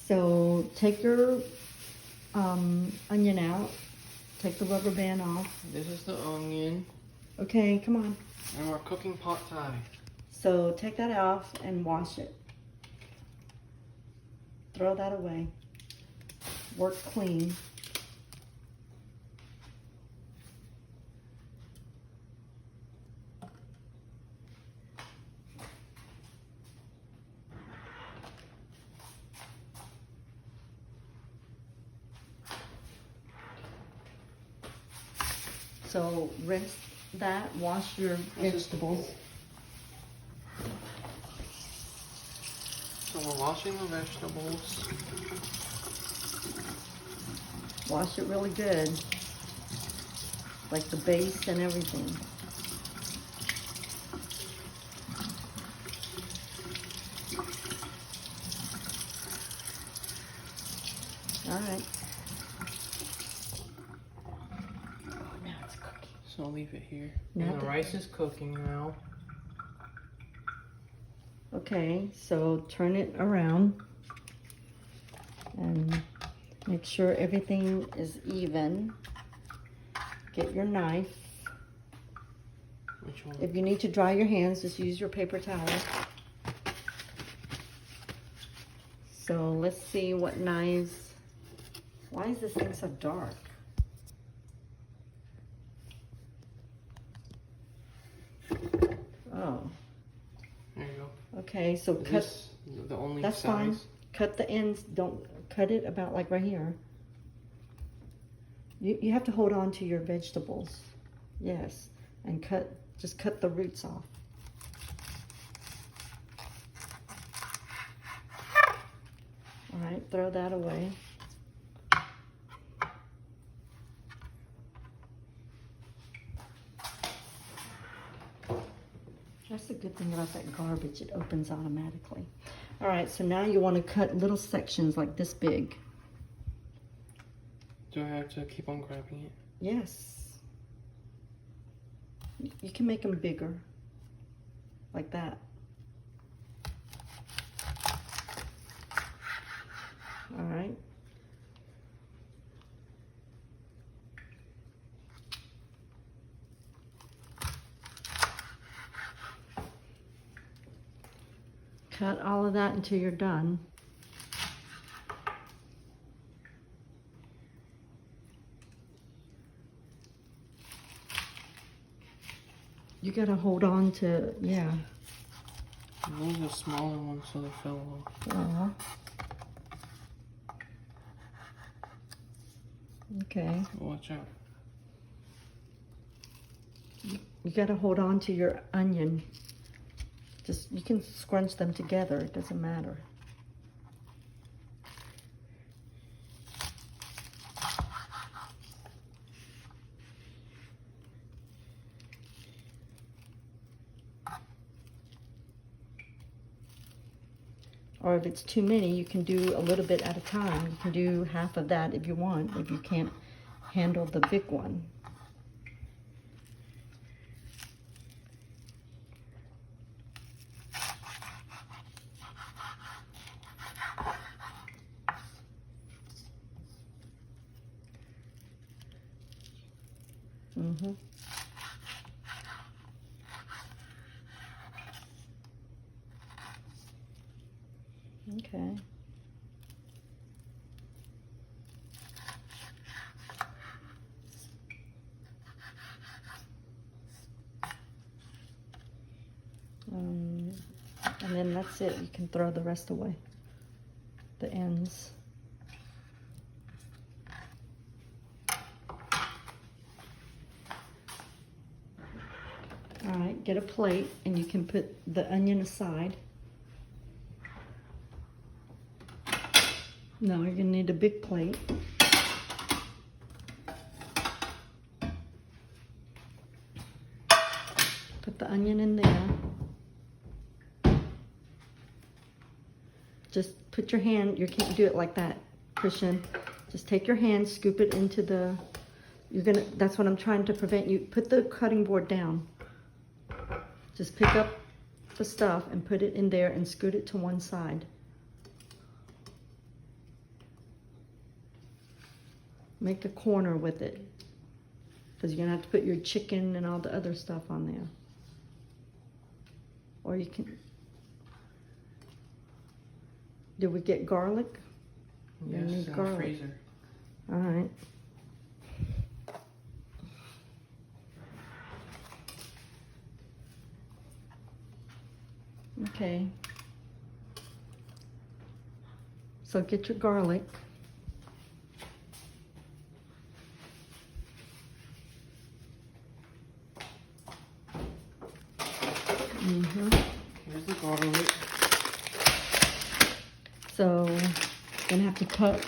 So take your onion out. Take the rubber band off. This is the onion. Okay, come on. And our cooking pot Thai. So take that off and wash it. Throw that away. Work clean. So rinse that, wash your vegetables. So we're washing the vegetables. Wash it really good. Like the base and everything. All right. Oh, now it's cooking. So I'll leave it here. Now And the rice is cooking now. Okay, so turn it around and make sure everything is even. Get your knife. Which one? If you need to dry your hands, just use your paper towel. So let's see what knives. Why is this thing so dark? Oh. There you go. Okay, so Is cut. this the only That's size? fine. Cut the ends. Don't cut it about like right here. You have to hold on to your vegetables. Yes. And just cut the roots off. All right, throw that away. That's the good thing about that garbage. It opens automatically. All right, so now you want to cut little sections like this big. Do I have to keep on grabbing it? Yes. You can make them bigger. Like that. All right. Cut all of that until you're done. You gotta hold on to, yeah. Those are smaller ones, so they fell off. Uh-huh. Okay. Watch out. You gotta hold on to your onion. Just, you can scrunch them together, it doesn't matter. Or if it's too many, you can do a little bit at a time. You can do half of that if you want, if you can't handle the big one. Mm-hmm. Okay. And then that's it. You can throw the rest away. The ends. All right, get a plate and you can put the onion aside. No, you're gonna need a big plate. Put the onion in there. Just put your hand, you can't do it like that, Christian. Just take your hand, scoop it into the, that's what I'm trying to prevent you. Put the cutting board down. Just pick up the stuff and put it in there and scoot it to one side. Make a corner with it. Because you're going to have to put your chicken and all the other stuff on there. Or you can... Did we get garlic? Yes, You need in garlic. the freezer. All right. Okay. So get your garlic. Here's the garlic. So gonna have to cut.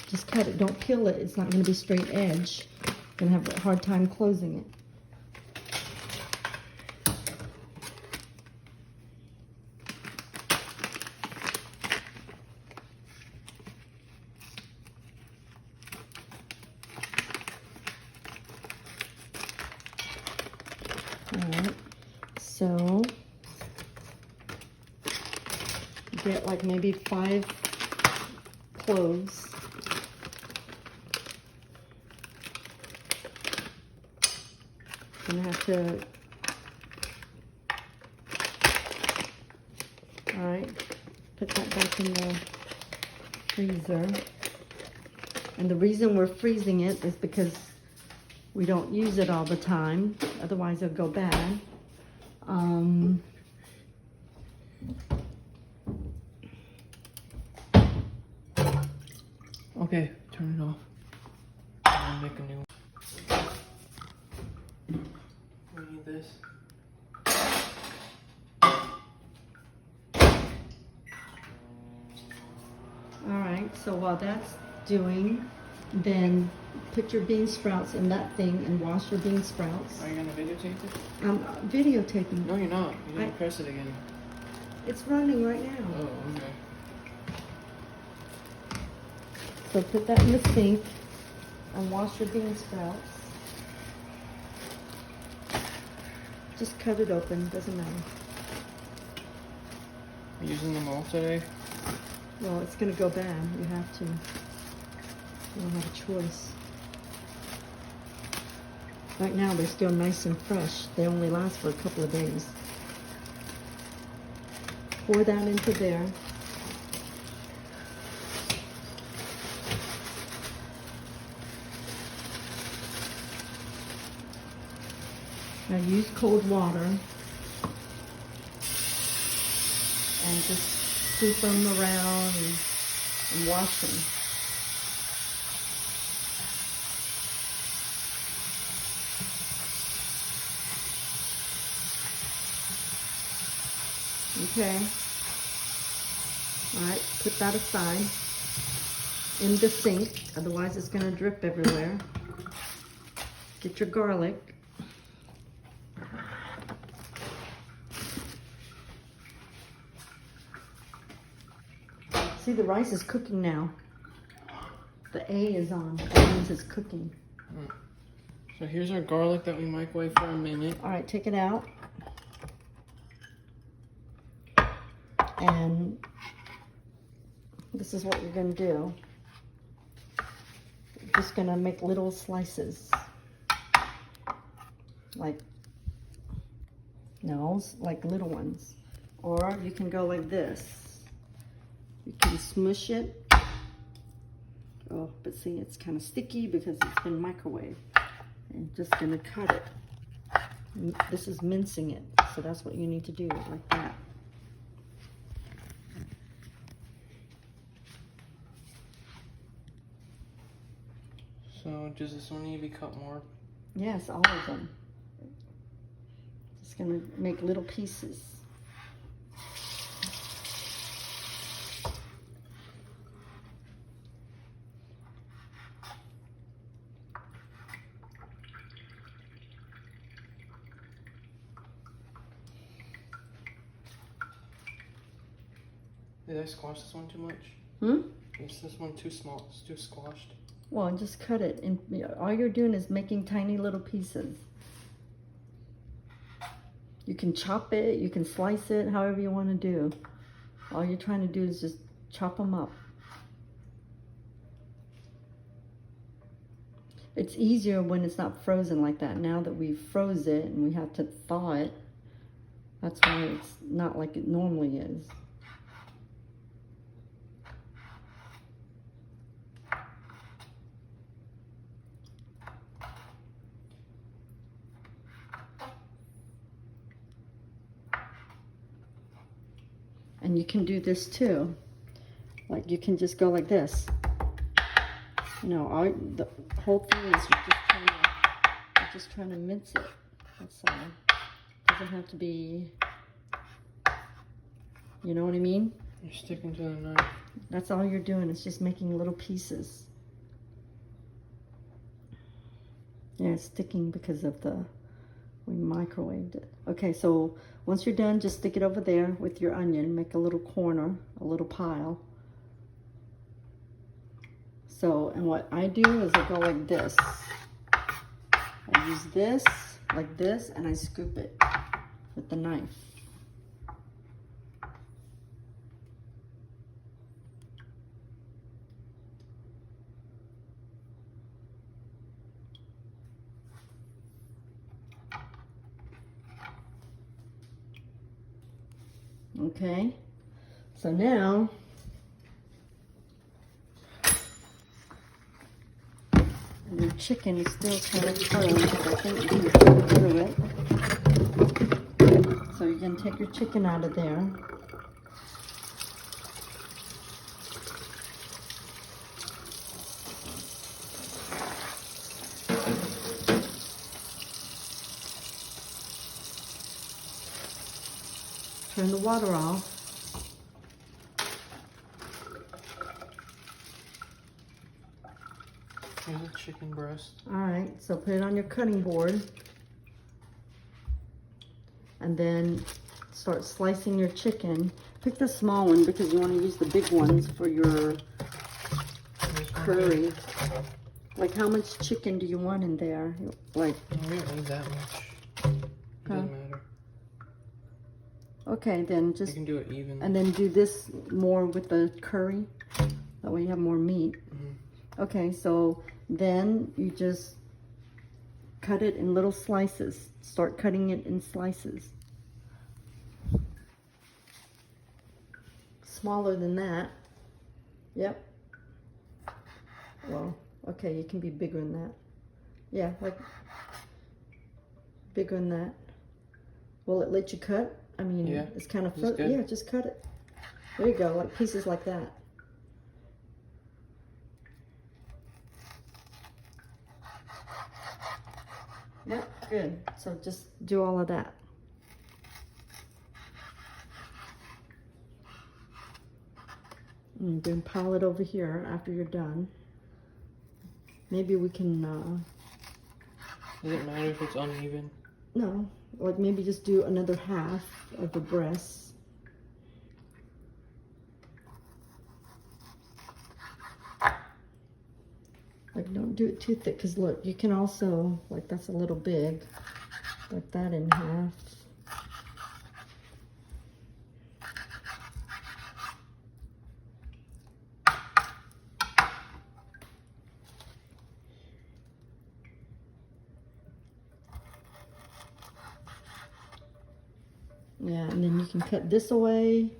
Just cut it. Don't peel it. It's not gonna be straight edge. Gonna have a hard time closing it. Alright, so get like maybe 5 cloves. Gonna have to, alright, put that back in the freezer. And the reason we're freezing it is because we don't use it all the time, otherwise it'll go bad. Okay, turn it off. I'll make a new one. We need this. Alright, so while that's doing, then put your bean sprouts in that thing and wash your bean sprouts. Are you gonna videotape it? I'm videotaping. No, you're not. You didn't press it again. It's running right now. Oh, okay. So put that in the sink and wash your bean sprouts. Just cut it open, doesn't matter. Are you using them all today? Well, it's gonna go bad. You have to. You don't have a choice. Right now they're still nice and fresh. They only last for a couple of days. Pour that into there. Now use cold water and just scoop them around and wash them. Okay. All right, put that aside in the sink, otherwise it's going to drip everywhere. Get your garlic. See, the rice is cooking now. The A is on. That means it's cooking. So here's our garlic that we microwave for a minute. All right, take it out. And this is what you're going to do. You're just going to make little slices. Like little ones. Or you can go like this. You can smush it. Oh, but see, it's kind of sticky because it's been microwaved. I'm just going to cut it. This is mincing it. So that's what you need to do, like that. So does this one need to be cut more? Yes, all of them. Just gonna make little pieces. Did I squash this one too much? Is this one too small? It's too squashed. Well, just cut it, and all you're doing is making tiny little pieces. You can chop it, you can slice it, however you want to do. All you're trying to do is just chop them up. It's easier when it's not frozen like that. Now that we've froze it and we have to thaw it, that's why it's not like it normally is. And you can do this too. Like you can just go like this. You know, the whole thing is you're just trying to mince it. That's all. Doesn't have to be, you know what I mean? You're sticking to the knife. That's all you're doing. It's just making little pieces. Yeah, it's sticking because of we microwaved it. Okay, so once you're done, just stick it over there with your onion. Make a little corner, a little pile. So, and what I do is I go like this. I use this, like this, and I scoop it with the knife. Okay, so now your chicken is still kind of cold, but I think you can still do it. So you're going to take your chicken out of there. Turn the water off. Here's a chicken breast. Alright, so put it on your cutting board. And then start slicing your chicken. Pick the small one because you want to use the big ones for your curry. Like how much chicken do you want in there? Like, We don't need that much. It doesn't matter. Okay, then just, you can do it even. and then do this more with the curry. That way you have more meat. Okay, so then you just cut it in little slices. Start cutting it in slices. Smaller than that. Yep. Well, okay, you can be bigger than that. Yeah, like bigger than that. Will it let you cut? I mean, yeah, it's kind of, good. yeah, just cut it. There you go, like pieces like that. Yep, good. So just do all of that. And then pile it over here after you're done. Maybe we can, Does it matter if it's uneven? no, like maybe just do another half of the breast. Like don't do it too thick, because look, you can also, like that's a little big, like that in half. Yeah, and then you can cut this away,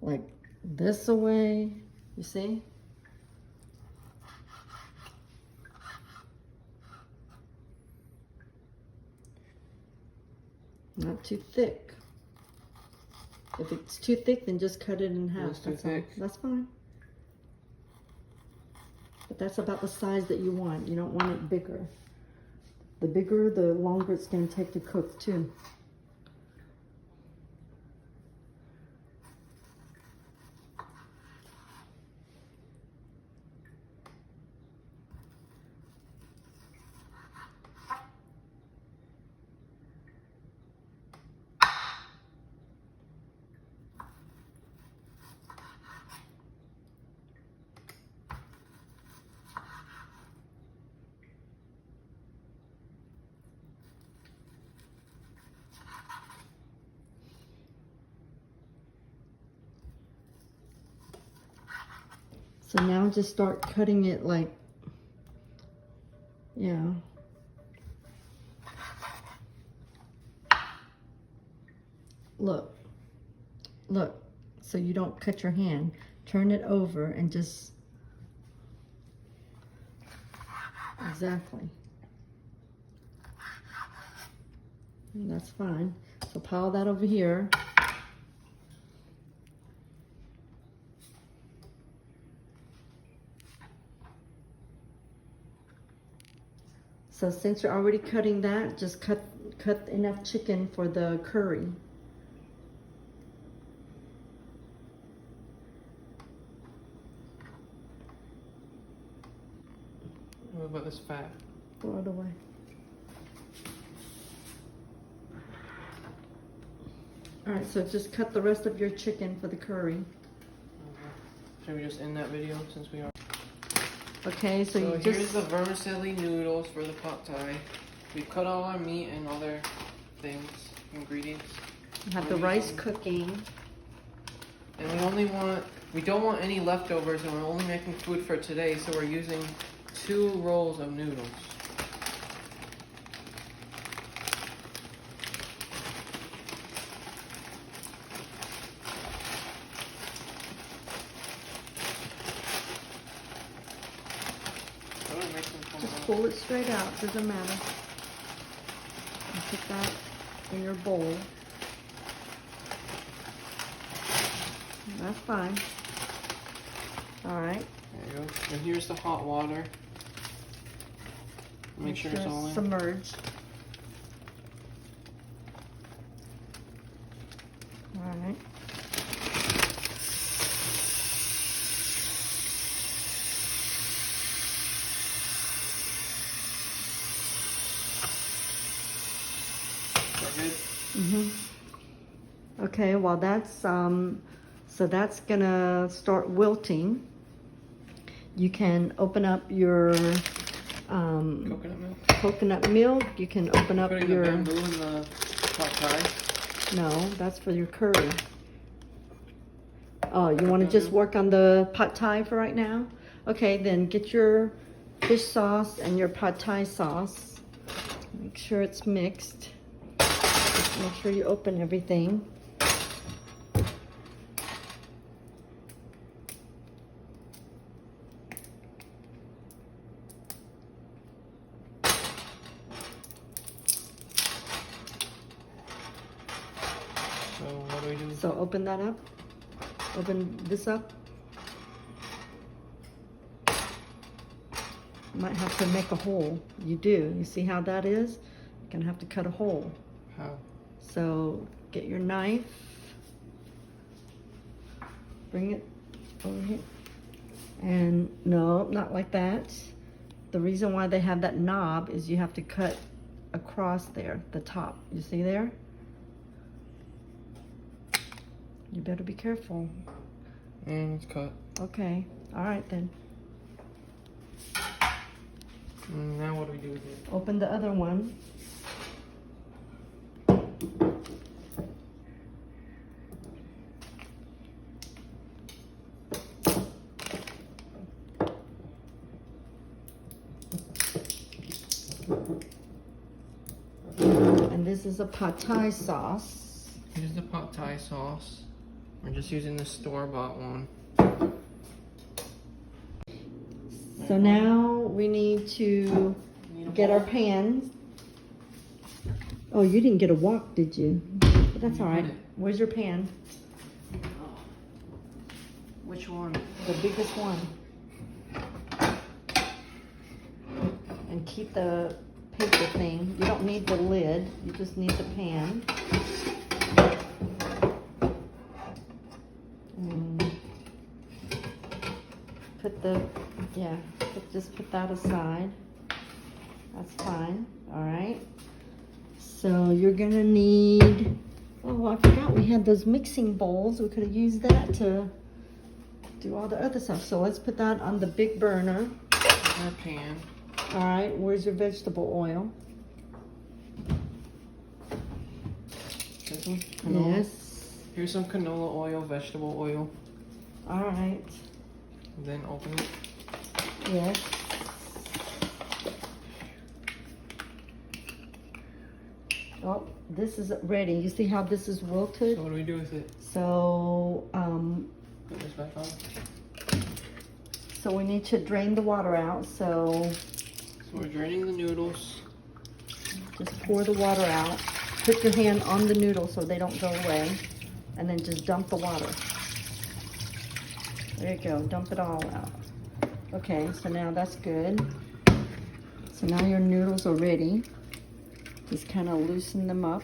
like this away, you see? Not too thick. If it's too thick, then just cut it in half. That's too thick. That's fine. But that's about the size that you want. You don't want it bigger. The bigger, the longer it's going to take to cook too. So now just start cutting it like Yeah. Look. Look. So you don't cut your hand. Turn it over and just... Exactly. And that's fine. So pile that over here. So since you're already cutting that, just cut enough chicken for the curry. What about this fat? Throw it away. All right, so just cut the rest of your chicken for the curry. Should we just end that video since we are? Okay, so you here's just... the vermicelli noodles for the pad thai. We cut all our meat and other things, ingredients. You have the rice cooking. And we don't want any leftovers, and we're only making food for today, so we're using 2 rolls of noodles. Just pull it straight out, doesn't matter. And put that in your bowl. That's fine. All right. There you go. And here's the hot water. Make sure it's all in. Submerged. All right. Okay, well that's so that's gonna start wilting. You can open up your Coconut milk. coconut milk. You can open up Putting your the bamboo in the pad thai. no, that's for your curry. Oh, you want to just work on the pad thai for right now? Okay, then get your fish sauce and your pad thai sauce. Make sure it's mixed. Just make sure you open everything. So what do we do? So open that up. Open this up. You might have to make a hole. You do. You see how that is? You're gonna have to cut a hole. How? So get your knife. Bring it over here. And no, not like that. The reason why they have that knob is you have to cut across there, the top. You see there? You better be careful. And it's cut. Okay. All right then. Now what do we do with it? Open the other one. And this is a pad thai sauce. Here's the pad thai sauce. We're just using the store-bought one. So now we need to get our pans. Oh, you didn't get a wok, did you? But that's all right. Where's your pan? Which one? The biggest one. And keep the paper thing. You don't need the lid. You just need the pan. Put the, just put that aside. That's fine. All right. So you're gonna need, oh, I forgot we had those mixing bowls. We could have used that to do all the other stuff. So let's put that on the big burner. Our pan. All right, where's your vegetable oil? This one? Canola. Yes. Here's some canola oil, vegetable oil. All right. Then open it. Yes. Oh, this is ready. You see how this is wilted? So what do we do with it? So, Put this back on. so we need to drain the water out. So So we're draining the noodles. just pour the water out. Put your hand on the noodles so they don't go away. And then just dump the water. There you go, dump it all out. Okay, so now that's good. So now your noodles are ready. Just kind of loosen them up.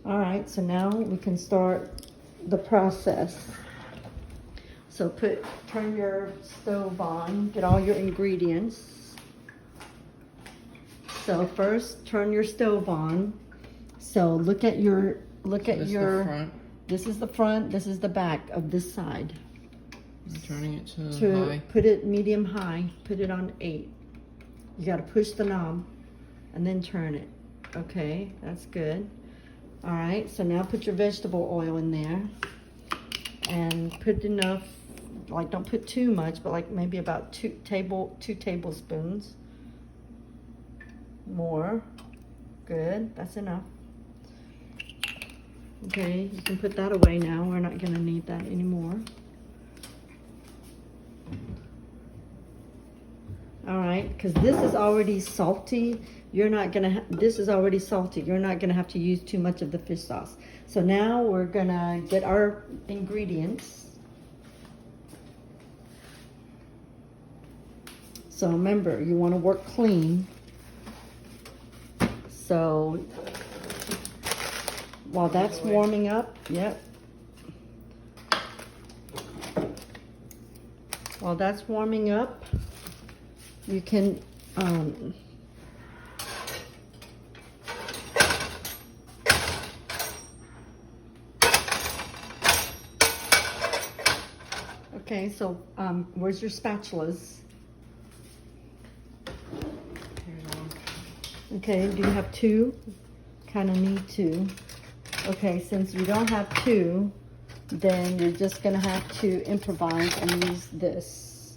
All right, so now we can start the process. So turn your stove on, get all your ingredients. So first, turn your stove on. So look at your, This is the front. this is the front, this is the back of this side. I'm turning it to high. Put it medium high, put it on 8. You gotta push the knob and then turn it. Okay, that's good. All right, so now put your vegetable oil in there and put enough, like don't put too much, but like maybe about 2 tablespoons. More, good, that's enough. Okay, you can put that away now. We're not gonna need that anymore. All right, because this is already salty. You're not gonna, this is already salty. You're not gonna have to use too much of the fish sauce. So now we're gonna get our ingredients. So remember, you wanna work clean. So while that's warming up, yep. While that's warming up, you can okay, so where's your spatulas? Here's one. Okay, do you have 2? Kind of need 2. Okay, since you don't have 2, then you're just gonna have to improvise and use this.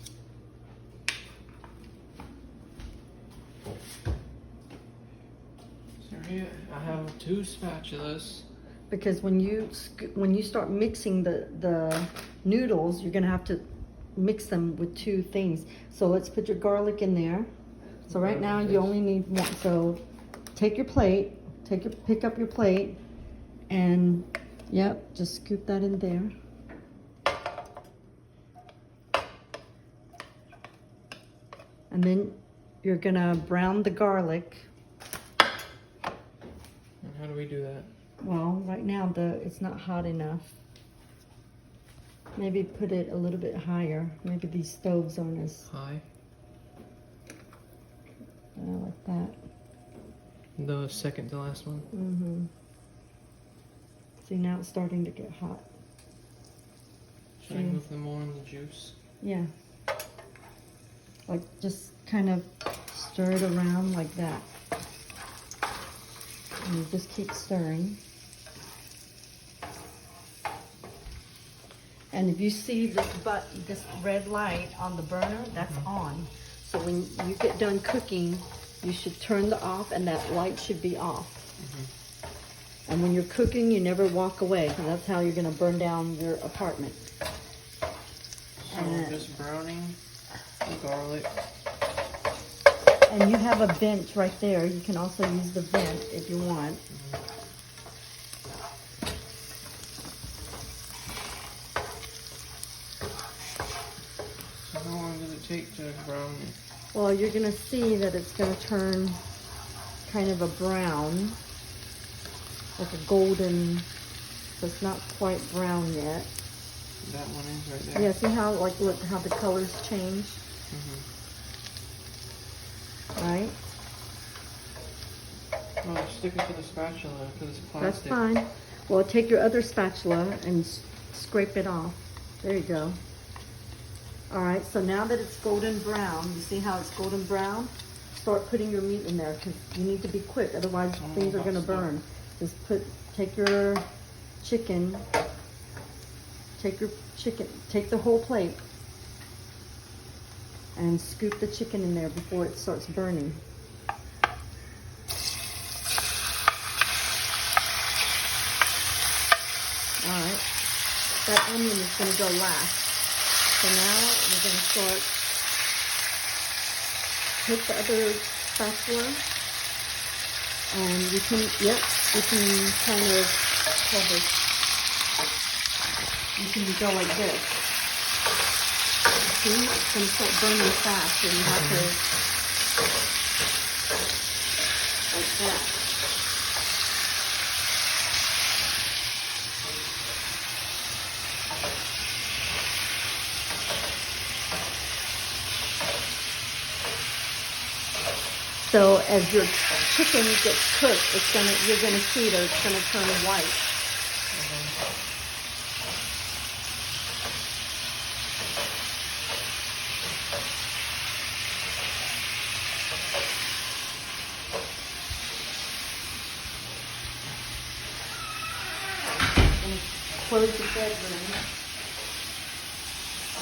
Sorry, I have 2 spatulas. Because when you start mixing the noodles, you're gonna have to mix them with 2 things. So let's put your garlic in there. So right now you only need 1. So take your plate, pick up your plate, and yep, just scoop that in there. And then you're gonna brown the garlic. And how do we do that? Well, right now it's not hot enough. Maybe put it a little bit higher. Maybe these stoves aren't as High. like that. The second to last one. Mm-hmm. See, now it's starting to get hot. Should I move them more in the juice? Yeah. Like just kind of stir it around like that. And you just keep stirring. And if you see this red light on the burner, that's on. So when you get done cooking, you should turn the off and that light should be off. And when you're cooking, you never walk away, because that's how you're gonna burn down your apartment. So we're just browning the garlic. And you have a vent right there. You can also use the vent if you want. So how long does it take to brown it? Well, you're gonna see that it's gonna turn kind of a brown, like a golden, so it's not quite brown yet. That one is right there. Yeah, see how, like, look how the colors change? Right? Oh, stick it to the spatula because it's plastic. That's fine. Well, take your other spatula and scrape it off. There you go. All right, so now that it's golden brown, you see how it's golden brown? Start putting your meat in there because you need to be quick, otherwise things are gonna burn. Just take your chicken, take the whole plate and scoop the chicken in there before it starts burning. onion is going to go last. So now we're going to start, take the other spatula, and you can kind of hold this. You can go like this. See, it's going to start burning fast, and you have to, like that. So as your chicken gets cooked, you're gonna see that it's gonna turn white. Close the bedroom.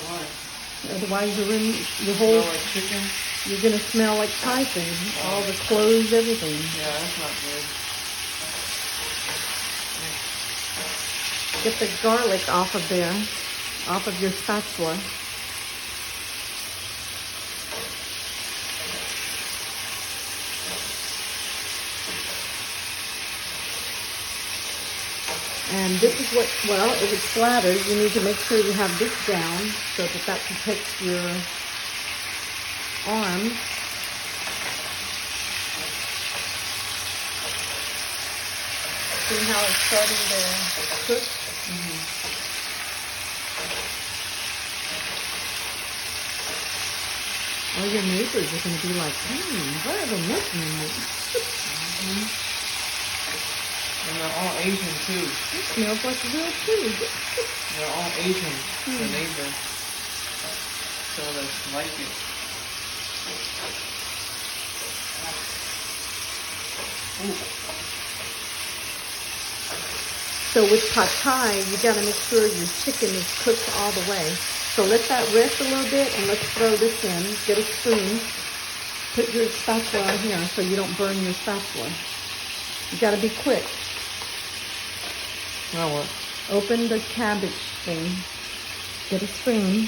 Why? Otherwise, Chicken? you're gonna smell like Tyson. All the clothes, everything. Yeah, that's not good. Get the garlic off of there, off of your spatula. And this is what, well, if it's flattered, you need to make sure you have this down so that protects your arms. See how it's starting to cook? Mm-hmm. All your neighbors are going to be like, what are they making? Mm-hmm. And they're all Asian too. It smells like real food. They're all Asian, the neighbors. So they like it. Ooh. So with pad thai, you got to make sure your chicken is cooked all the way. So let that rest a little bit, and let's throw this in. Get a spoon. Put your spatula on here so you don't burn your spatula. You got to be quick. Now what? Open the cabbage thing. Get a spoon.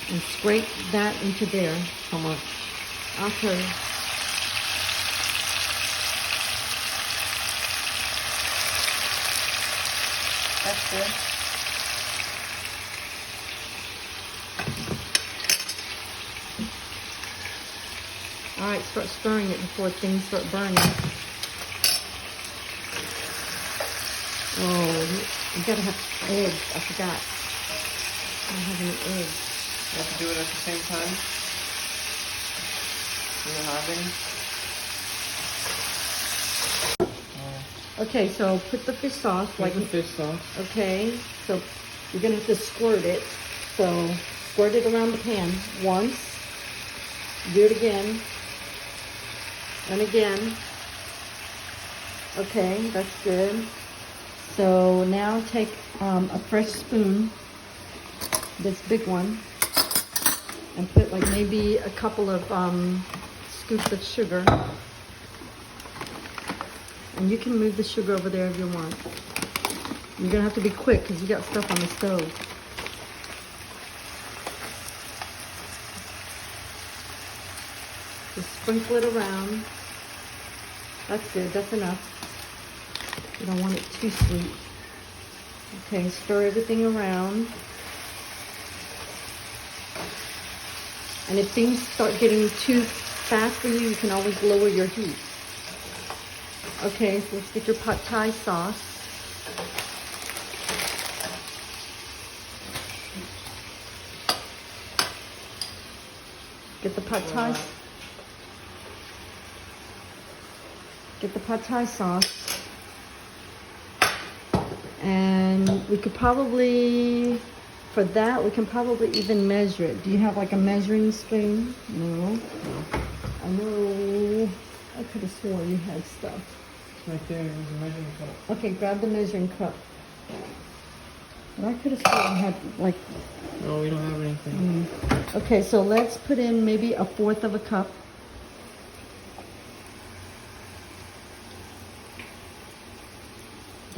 And scrape that into there. How much? I'll tell you. That's good. All right, start stirring it before things start burning. Oh, you gotta have eggs. I forgot. I don't have any eggs. You have to do it at the same time? You don't have any? Okay, so put the fish sauce Like the fish sauce. Okay, so you're gonna have to squirt it. So squirt it around the pan once. Do it again. And again. Okay, that's good. So now take a fresh spoon, this big one, and put like maybe a couple of scoops of sugar. And you can move the sugar over there if you want. You're gonna have to be quick because you got stuff on the stove. Just sprinkle it around. That's good, that's enough. You don't want it too sweet. Okay, stir everything around. And if things start getting too fast for you, you can always lower your heat. Okay, so let's get your pad thai sauce. Get the pad thai. Get the pad thai sauce. And we could probably, for that, we can probably even measure it. Do you have like a measuring spoon? No. I know. I could have sworn you had stuff. Right there, there's a measuring cup. Okay, grab the measuring cup. But I could have sworn you had like... No, we don't have anything. Okay, so let's put in maybe 1/4 of a cup.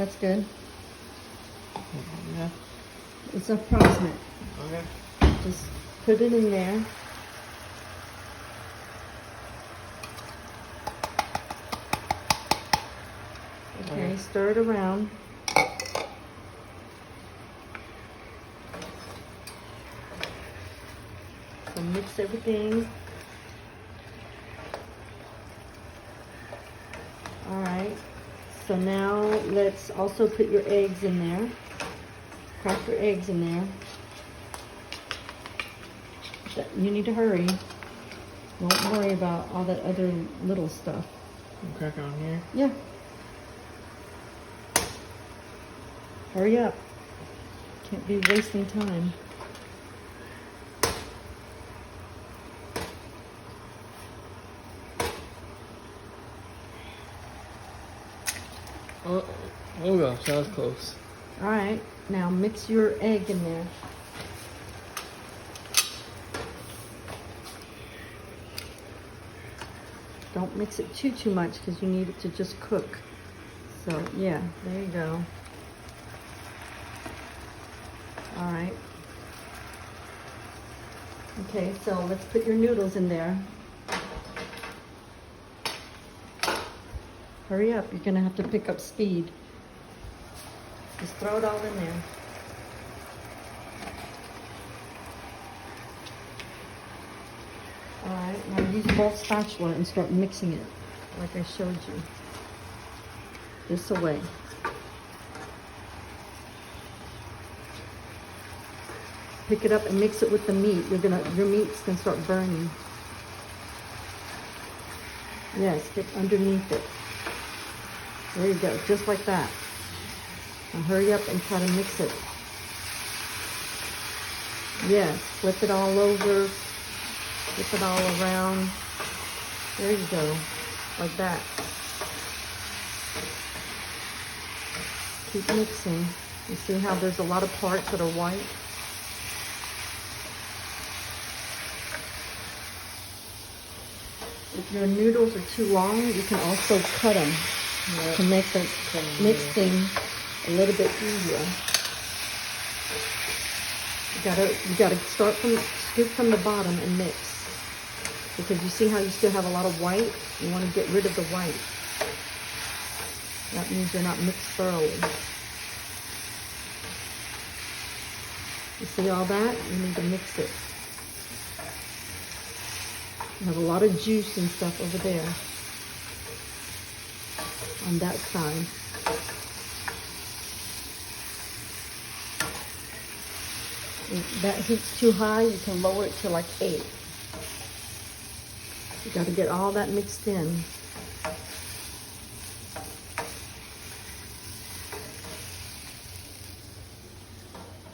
That's good. Yeah. It's approximate. Okay. Just put it in there. Okay, stir it around. So mix everything. All right. So now let's also put your eggs in there. Crack your eggs in there. You need to hurry. Don't worry about all that other little stuff. I'm cracking on here. Yeah. Hurry up. Can't be wasting time. Oh gosh, that was close. All right. Now mix your egg in there. Don't mix it too much because you need it to just cook. So yeah, there you go. All right. Okay, so let's put your noodles in there. Hurry up, you're gonna have to pick up speed. Just throw it all in there. All right, now use both spatula and start mixing it like I showed you. This way. Pick it up and mix it with the meat. Your meat's gonna start burning. Yes, get underneath it. There you go, just like that. Now hurry up and try to mix it. Yes, flip it all over. Flip it all around. There you go, like that. Keep mixing. You see how there's a lot of parts that are white? If your noodles are too long, you can also cut them to make the mixing a little bit easier. You gotta scoop from the bottom and mix. Because you see how you still have a lot of white? You want to get rid of the white. That means you're not mixed thoroughly. You see all that? You need to mix it. You have a lot of juice and stuff over there on that side. If that heat's too high, you can lower it to like 8. You got to get all that mixed in.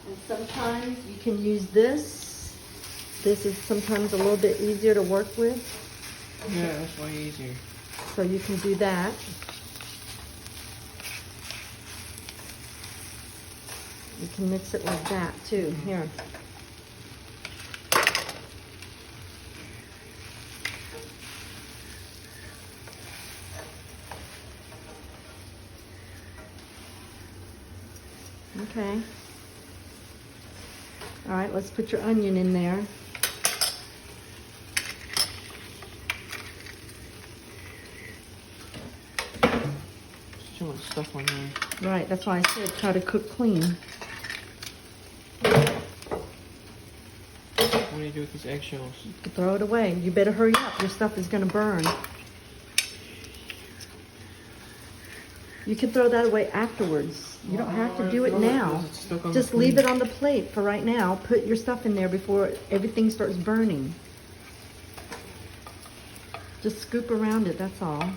And sometimes you can use this. This is sometimes a little bit easier to work with. Yeah, that's way easier. So you can do that. You can mix it like that too. Here. Okay. All right, let's put your onion in there. Too much stuff on there. Right, that's why I said try to cook clean. What do you do with these eggshells? You throw it away. You better hurry up. Your stuff is going to burn. You can throw that away afterwards. You don't have to do it now. Just leave it on the plate for right now. Put your stuff in there before everything starts burning. Just scoop around it, that's all.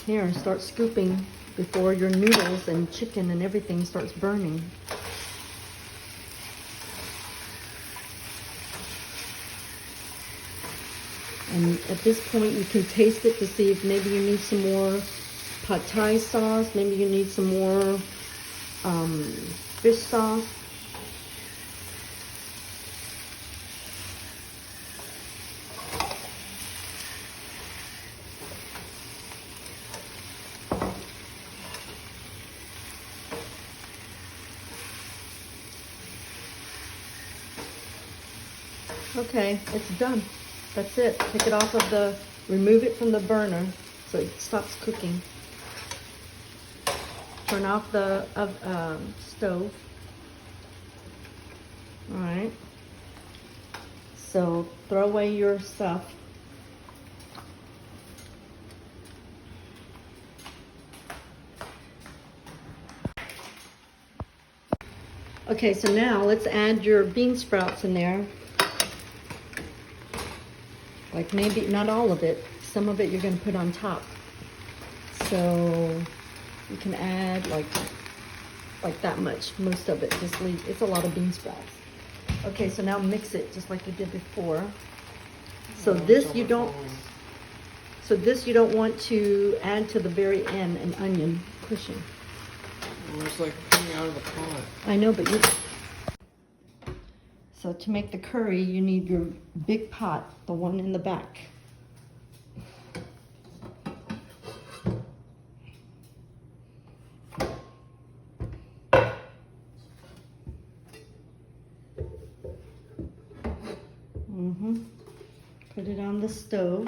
Here, start scooping before your noodles and chicken and everything starts burning. And at this point, you can taste it to see if maybe you need some more pad thai sauce, maybe you need some more fish sauce. Okay, it's done. That's it. Take it off of the, remove it from the burner so it stops cooking. Turn off the stove. All right. So throw away your stuff. Okay, so now let's add your bean sprouts in there. Like maybe not all of it. Some of it you're gonna put on top. So you can add like that much. Most of it, just leave. It's a lot of bean sprouts. Okay, so now mix it just like you did before. So this you don't. So this you don't want to add to the very end an onion pushing. It's like coming out of the pot. I know, but you. So to make the curry, you need your big pot, the one in the back. Put it on the stove.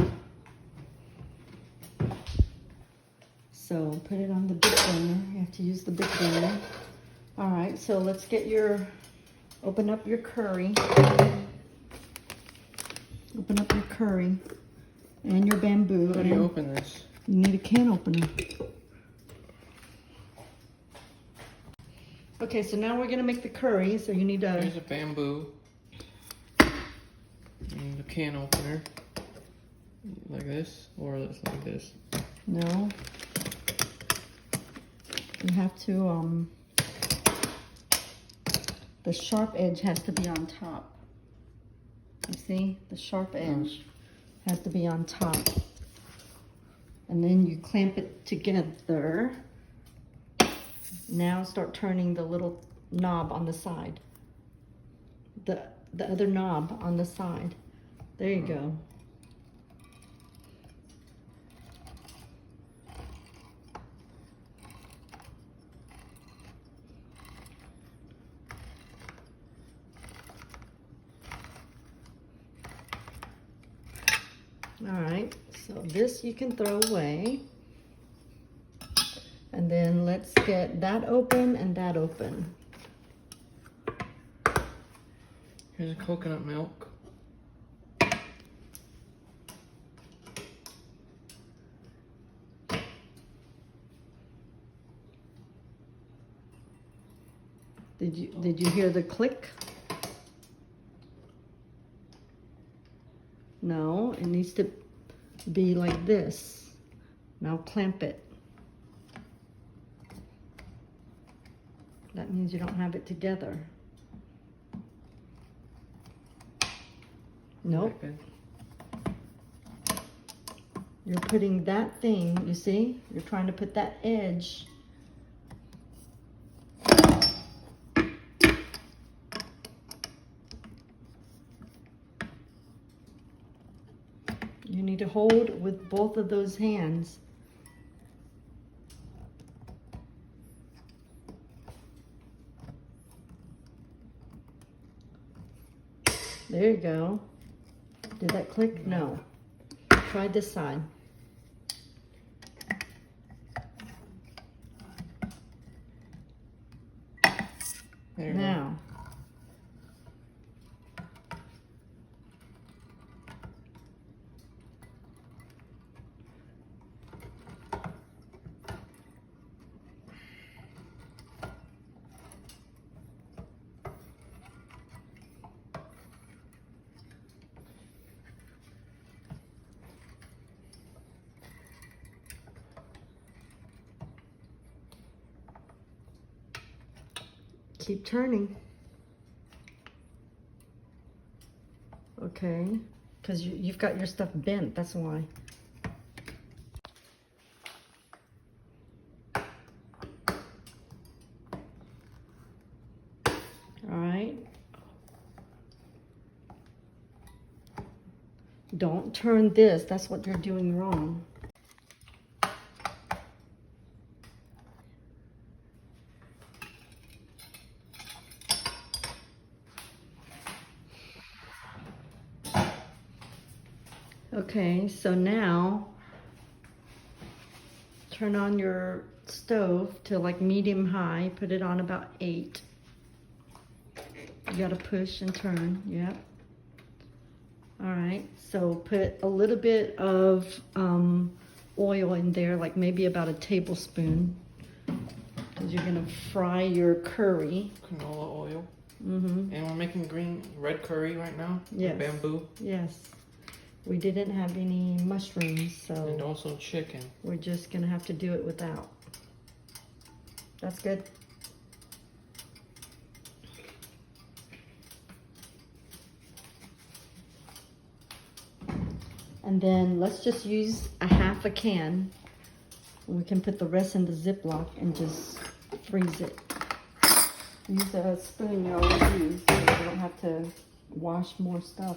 So put it on the big burner. You have to use the big burner. All right, so let's get open up your curry. Open up your curry and your bamboo. How do you open this? You need a can opener. Okay, so now we're gonna make the curry. So you need a. There's a bamboo. And a can opener. Like this, or it's like this. No. You have to, the sharp edge has to be on top. You see? The sharp edge has to be on top. And then you clamp it together. Now start turning the little knob on the side. The other knob on the side. There you go. All right, so this you can throw away. And then let's get that open and that open. Here's a coconut milk. Did you hear the click? No, it needs to be like this. Now clamp it. That means you don't have it together. Nope. You're putting that thing, you see? You're trying to put that edge. You need to hold with both of those hands. There you go. Did that click? No. Try this side. There now. Keep turning. Okay, because you've got your stuff bent, that's why. All right. Don't turn this, that's what you're doing wrong. Okay, so now turn on your stove to like medium high, put it on about 8. You gotta push and turn, yep. All right, so put a little bit of oil in there, like maybe about a tablespoon, because you're gonna fry your curry. Canola oil. Mm-hmm. And we're making red curry right now. Yes. Bamboo. Yes. We didn't have any mushrooms, so And also chicken. we're just gonna have to do it without. That's good. And then let's just use a half a can. We can put the rest in the Ziploc and just freeze it. Use a spoon you always use so you don't have to wash more stuff.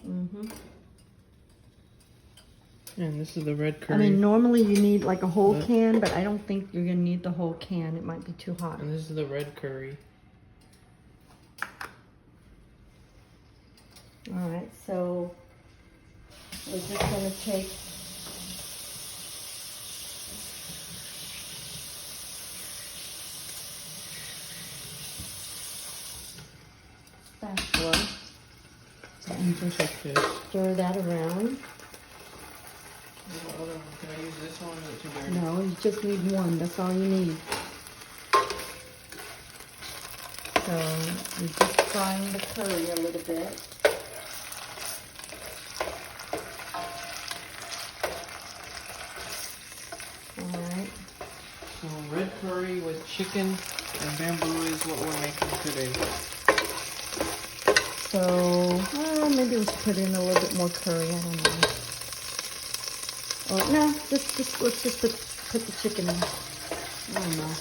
Mm-hmm. And this is the red curry. I mean, normally you need like a whole can, but I don't think you're gonna need the whole can. It might be too hot. And this is the red curry. All right, so we're just gonna take spatula and just Like this. stir that around. What other one? Can I use this one or is it too dirty? No, you just need one. That's all you need. So you're just frying the curry a little bit. All right. So red curry with chicken and bamboo is what we're making today. So maybe we should put in a little bit more curry. I don't know. Oh no, let's just put the chicken in. I don't know.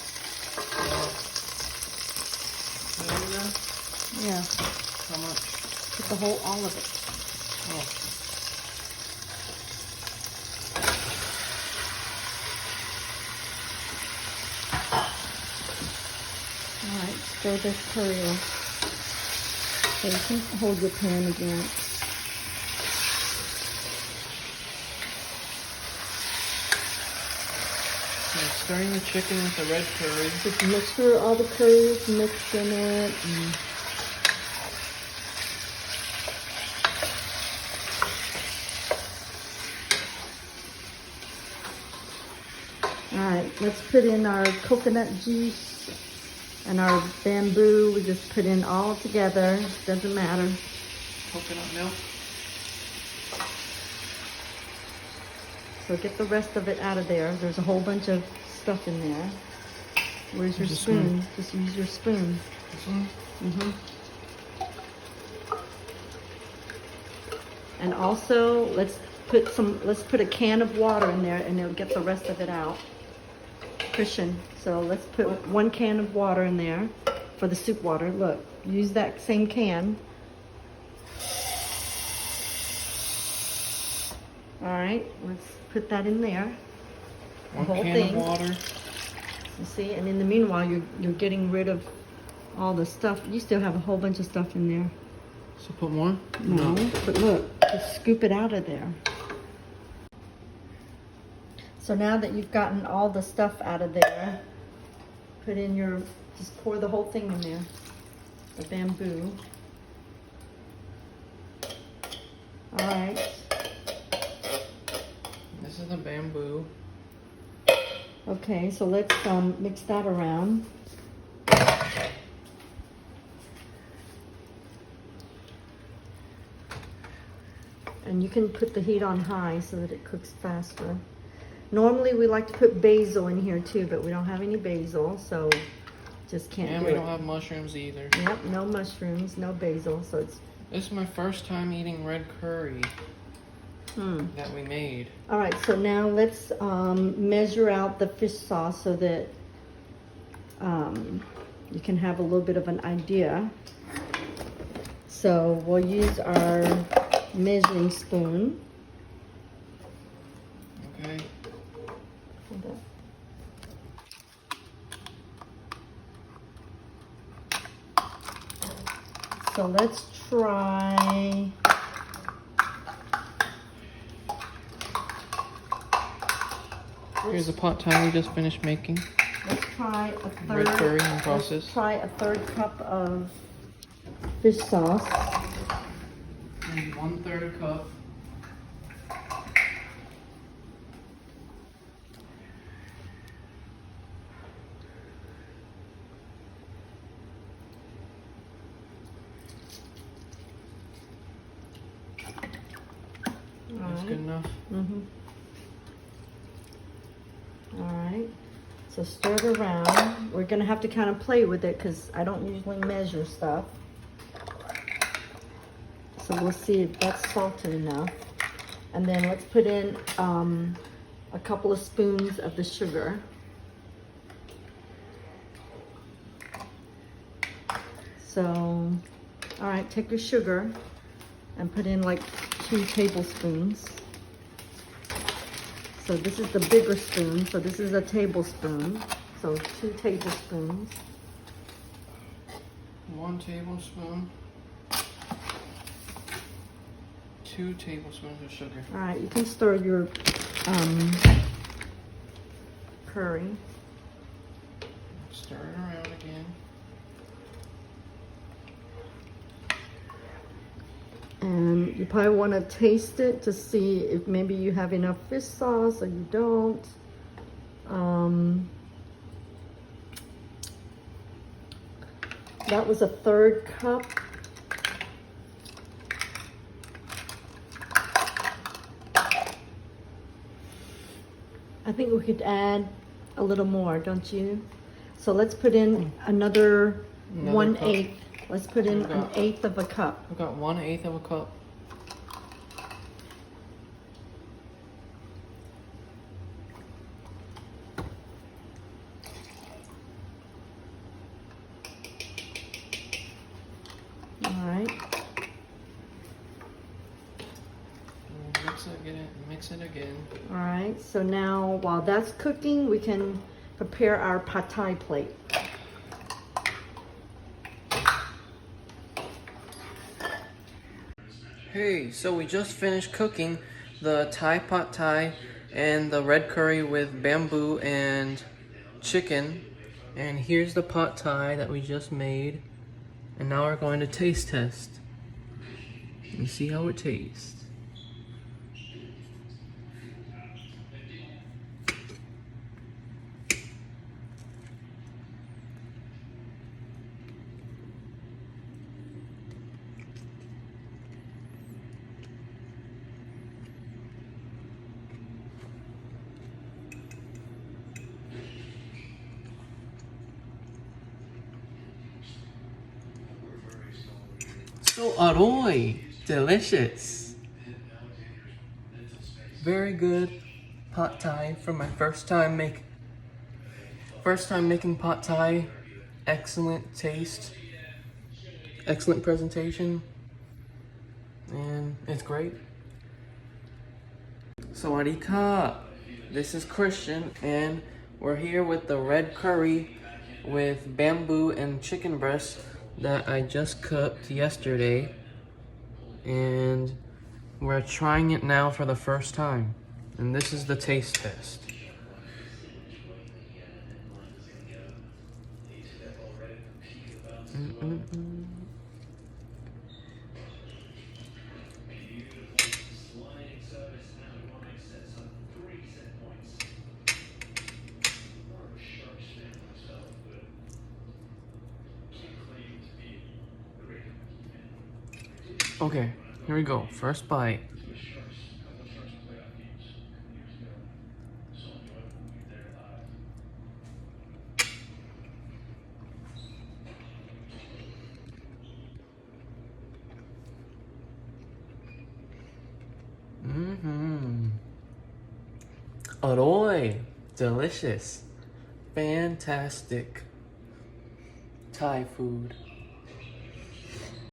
Yeah. How much? Put all of it. Oh. All right, stir this curry in. So you can hold your pan again. Stirring the chicken with the red curry. Just make sure all the curry is mixed in it. All right, let's put in our coconut juice and our bamboo. We just put in all together. Doesn't matter. Coconut milk. So get the rest of it out of there. There's a whole bunch of stuff in there. Where's your spoon? Just use your spoon. This one? Mm-hmm. And also, let's put a can of water in there, and it'll get the rest of it out. Christian, so let's put 1 can of water in there for the soup water. Look, use that same can. All right, let's put that in there. The 1 whole can thing. of water. You see, and in the meanwhile, you're getting rid of all the stuff. You still have a whole bunch of stuff in there. So put more? No, but look, just scoop it out of there. So now that you've gotten all the stuff out of there, just pour the whole thing in there. The bamboo. All right. This is the bamboo. Okay, so let's mix that around. And you can put the heat on high so that it cooks faster. Normally we like to put basil in here too, but we don't have any basil, so just can't do it. And we don't have mushrooms either. Yep, no mushrooms, no basil, so it's... This is my first time eating red curry that we made. All right, so now let's measure out the fish sauce so that you can have a little bit of an idea. So we'll use our measuring spoon. Okay. So let's try. Here's the pot thai we just finished making. Let's try a third. Red curry in process. Let's try a third cup of fish sauce. And 1/3 cup. That's good enough. All right. So stir it around. We're gonna have to kind of play with it because I don't usually measure stuff. So we'll see if that's salted enough. And then let's put in a couple of spoons of the sugar. So, all right, take your sugar and put in like 2 tablespoons. So this is the bigger spoon, so this is a tablespoon. So 2 tablespoons. 1 tablespoon. 2 tablespoons of sugar. All right, you can stir your curry. Stir it around again. And you probably want to taste it to see if maybe you have enough fish sauce or you don't. That was a 1/3 cup. I think we could add a little more, don't you? So let's put in another 1/8. Let's put in 1/8 of a cup. We've got 1/8 of a cup. All right. Mix it again. All right. So now, while that's cooking, we can prepare our pad thai plate. Hey, so we just finished cooking the Thai pot thai and the red curry with bamboo and chicken. And here's the pot thai that we just made. And now we're going to taste test and see how it tastes. So aroy, delicious. Very good pot thai for my first time making pot thai. Excellent taste, excellent presentation, and it's great. Sawadee ka. This is Christian, and we're here with the red curry with bamboo and chicken breast that I just cooked yesterday, and we're trying it now for the first time, and this is the taste test. Okay, here we go. First bite. Aroy, delicious, fantastic Thai food.